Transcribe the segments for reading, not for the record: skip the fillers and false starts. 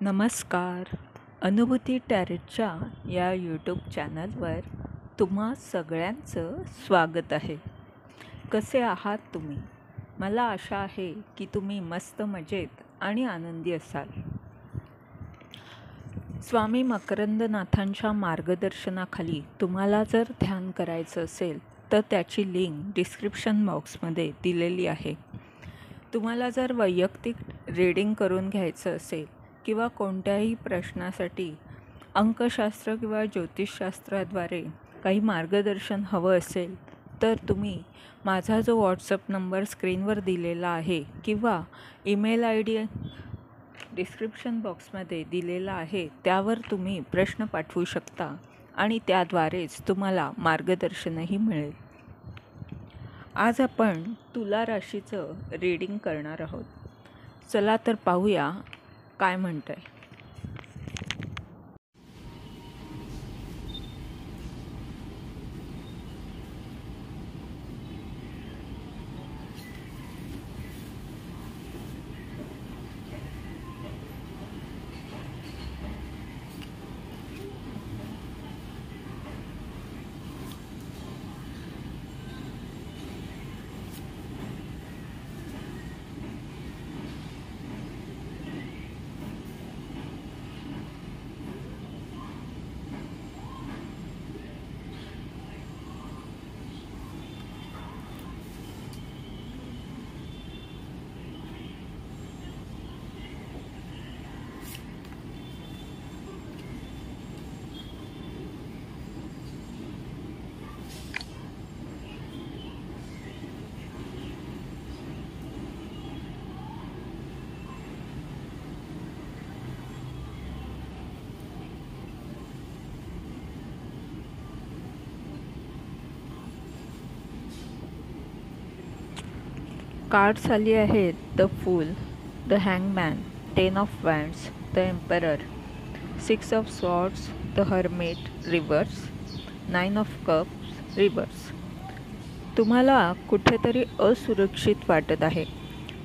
नमस्कार. अनुभूती टॅरेटच्या या यूट्यूब चॅनलवर तुम्हा सगळ्यांचं स्वागत आहे. कसे आहात तुम्ही? मला आशा आहे की तुम्ही मस्त मजेत आणि आनंदी असाल. स्वामी मकरंदनाथांच्या मार्गदर्शनाखाली तुम्हाला जर ध्यान करायचं असेल तर त्याची लिंक डिस्क्रिप्शन बॉक्समध्ये दिलेली आहे. तुम्हाला जर वैयक्तिक रीडिंग करून घ्यायचं असेल किंवा कोणत्याही प्रश्नासाठी अंकशास्त्र किंवा ज्योतिषशास्त्राद्वारे काही मार्गदर्शन हवं असेल तर तुम्ही माझा जो व्हॉट्सअप नंबर स्क्रीनवर दिलेला आहे किंवा ईमेल ID डिस्क्रिप्शन बॉक्समध्ये दिलेला आहे त्यावर तुम्ही प्रश्न पाठवू शकता आणि त्याद्वारेच तुम्हाला मार्गदर्शनही मिळेल. आज आपण तुला राशीचं रीडिंग करणार आहोत. चला तर पाहूया काय म्हणतंय. कार्ड्स आली आहेत the fool, the hangman, 10 of wands, the emperor, 6 of swords, the hermit reverse, 9 of cups reverse. तुम्हाला कुठेतरी असुरक्षित वाटत आहे,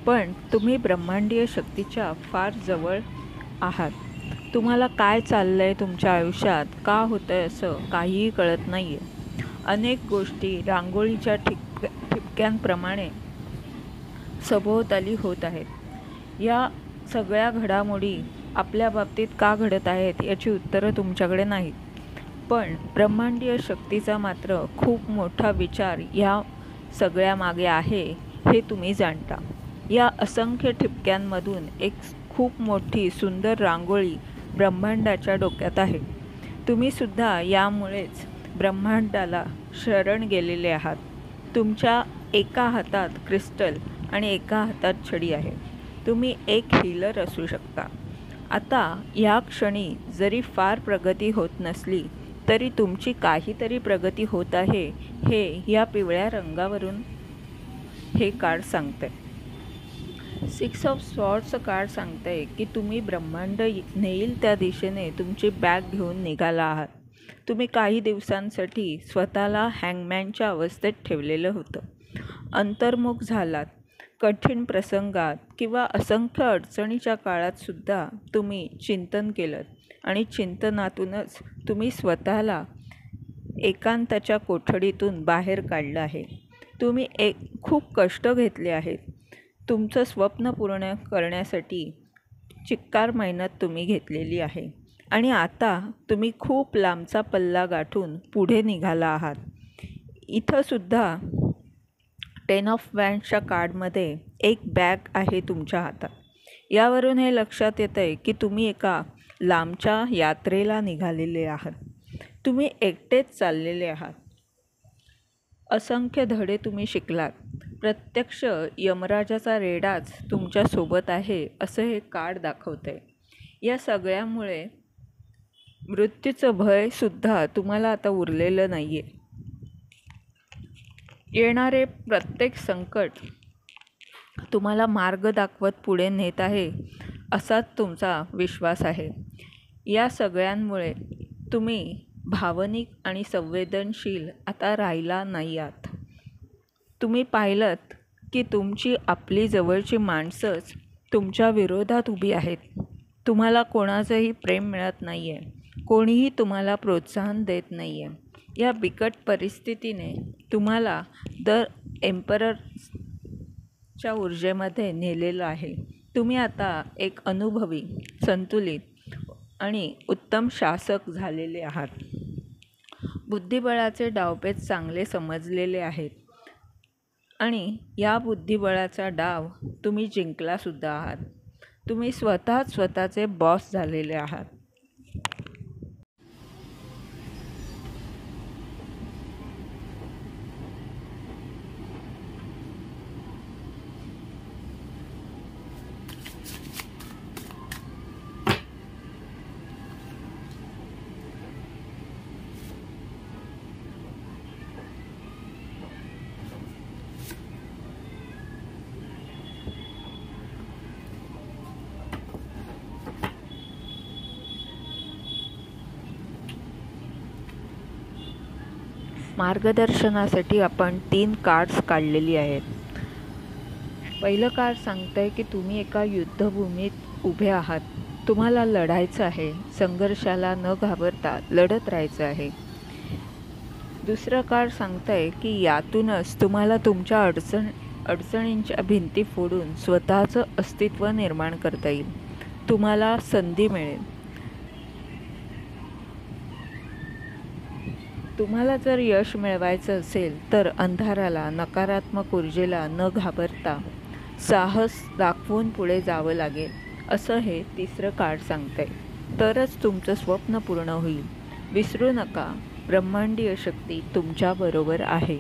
पण तुम्ही ब्रह्मांडीय शक्तीच्या फार जवळ आहात. तुम्हाला काय चाललं आहे तुमच्या आयुष्यात, का होतं आहे असं काहीही कळत नाही आहे. अनेक गोष्टी रांगोळीच्या ठिपक्यांप्रमाणे सभोवताली होत आहेत. या सगळ्या घडामोडी आपल्या बाबतीत का घडत आहेत याची उत्तरं तुमच्याकडे नाहीत, पण ब्रह्मांडीय शक्तीचा मात्र खूप मोठा विचार या सगळ्यामागे आहे हे तुम्ही जाणता. या असंख्य ठिपक्यांमधून एक खूप मोठी सुंदर रांगोळी ब्रह्मांडाच्या डोक्यात आहे. तुम्हीसुद्धा यामुळेच ब्रह्मांडाला शरण गेलेले आहात. तुमच्या एका हातात क्रिस्टल आणि एका हातात छडी आहे. तुम्ही एक हीलर असू शकता. आता या क्षणी जरी फार प्रगती होत नसली तरी तुमची काहीतरी प्रगती होत आहे हे या पिवळ्या रंगावरून हे कार्ड सांगते. 6 ऑफ स्वॉर्ड्सचं कार्ड सांगते की तुम्ही ब्रह्मांड नेईल त्या दिशेने तुमची बॅग घेऊन निघाला आहात. तुम्ही काही दिवसांसाठी स्वतःला हँगमॅनच्या अवस्थेत ठेवलेलं होतं. अंतर्मुख झालात. कठीण प्रसंगात किंवा असंख्य अडचणीच्या काळातसुद्धा तुम्ही चिंतन केलं आणि चिंतनातूनच तुम्ही स्वतःला एकांताच्या कोठडीतून बाहेर काढलं आहे. तुम्ही खूप कष्ट घेतले आहेत. तुमचं स्वप्न पूर्ण करण्यासाठी चिक्कार मेहनत तुम्ही घेतलेली आहे आणि आता तुम्ही खूप लांबचा पल्ला गाठून पुढे निघाला आहात. इथंसुद्धा 10 ऑफ वँड्सच्या कार्डमध्ये एक बॅग आहे तुमच्या हातात. यावरून हे लक्षात येतं आहे की तुम्ही एका लांबच्या यात्रेला निघालेले आहात. तुम्ही एकटेच चाललेले आहात. असंख्य धडे तुम्ही शिकलात. प्रत्यक्ष यमराजाचा रेडाच तुमच्यासोबत आहे असं हे कार्ड दाखवतं आहे. या सगळ्यामुळे मृत्यूचं भयसुद्धा तुम्हाला आता उरलेलं नाही आहे. येणारे प्रत्येक संकट तुम्हाला मार्ग दाखवत पुढे नेत आहे असाच तुमचा विश्वास आहे. या सगळ्यांमुळे तुम्ही भावनिक आणि संवेदनशील आता राहिला नाही आहात. तुम्ही पाहिलंत की तुमची आपली जवळची माणसंच तुमच्या विरोधात उभी आहेत. तुम्हाला कोणाचंही प्रेम मिळत नाही आहे, कोणीही तुम्हाला प्रोत्साहन देत नाही आहे. या बिकट परिस्थितीने तुम्हाला द एम्पररच्या ऊर्जेमध्ये नेलेलं आहे. तुम्ही आता एक अनुभवी, संतुलित आणि उत्तम शासक झालेले आहात. बुद्धिबळाचे डावपेच चांगले समजलेले आहेत आणि या बुद्धिबळाचा डाव तुम्ही जिंकलासुद्धा आहात. तुम्ही स्वतःचे बॉस झालेले आहात. मार्गदर्शनासाठी आपण 3 कार्ड्स काढलेली आहेत. पहिलं कार्ड सांगतंय की तुम्ही एका युद्धभूमीत उभे आहात. तुम्हाला लढायचं आहे. संघर्षाला न घाबरता लढत राहायचं आहे. दुसरं कार्ड सांगतंय की यातूनच तुम्हाला तुमच्या अडचणींच्या भिंती फोडून स्वतःचं अस्तित्व निर्माण करता येईल. तुम्हाला संधी मिळेल. तुम्हाला जर यश मिळवायचं असेल तर अंधाराला, नकारात्मक ऊर्जेला न घाबरता साहस दाखवून पुढे जावं लागेल, असं हे तिसरं कार्ड सांगतंय. तरच तुमचं स्वप्न पूर्ण होईल. विसरू नका, ब्रह्मांडीय शक्ती तुमच्याबरोबर आहे.